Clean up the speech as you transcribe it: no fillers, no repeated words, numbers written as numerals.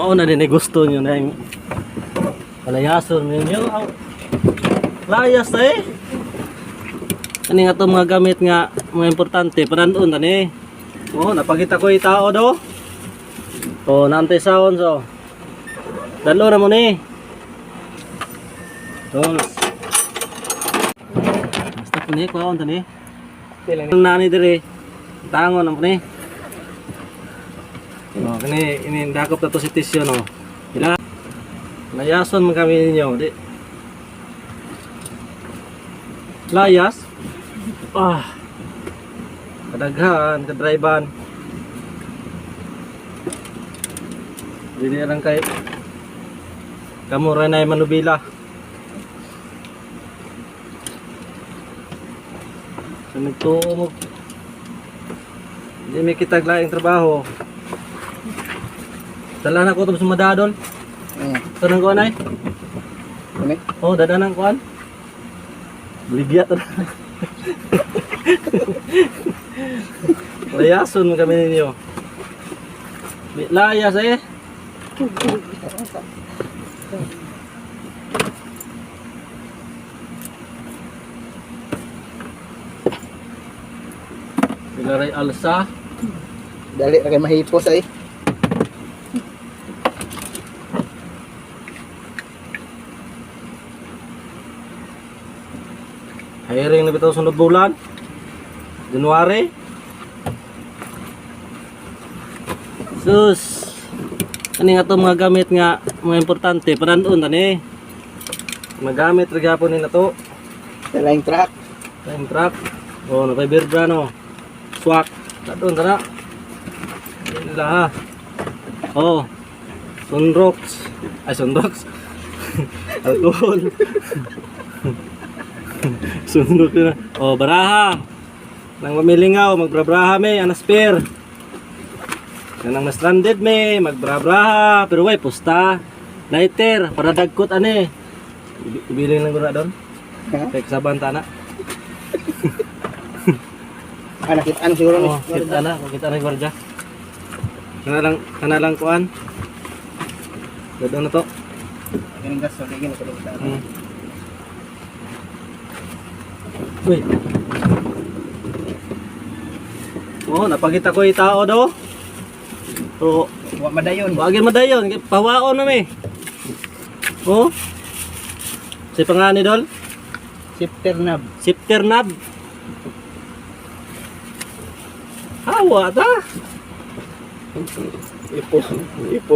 mauna din ay gusto nyo na yung palayason ninyo. Layas na eh. Kani nga itong mga gamit nga mga importante panandun tani. Oh, napakita ko yung tao do. Oh, nantay sound so. Dalo na mo ni. Tools. Basta po ni kuha tani. Ang nani dire. Tangon na po ni. Oh, kani ini dakop na to si Tisyo no. Ila. Layason man kami ninyo, di. Layas. Kadaghan, kadriban. Dili lang kay kamura na manubila. Sanito mo. Hindi may kitag laing trabaho. Dala na ko ito sa madadol. Ito nang kuhan ay? Ano? Oo, dada nang kuhan. Libya ito na. Layason mo kami ninyo. Layas eh. Bilaray alsa. Dali na kayo mahipos ay. Hiring na bitaw sunod bulan. January. Sus. Kani nga to mga gamit nga mga importante panandun tani. Magamit ra gyapon ni nato. Dalang truck. Time truck. Oh, napay birbra no. Swak. Tatun tara. Ila ha. Oh. Sunrox. Ay sunrox. Alcohol. Sunrox na. Oh, baraha. Nang mamilingaw, magbrabraha may anaspir. Nang na-stranded may magbrabraha, pero way pusta. Lighter para dagkot ani. Ibiling lang gura doon. Kay kasaban tana. Nakita ano siguro Oh, kita na, kita na gwardiya. Kana lang kuan. Doon na to. Yung gas so kaya nakita. Uy. Oh, napakita ko yung tao do. So, Wa madayon. wagin madayon, pawaon na mi. Oh. Si pangani dol, Shifter knob. shifter knob. Hawa ta. Ipo. Ipo.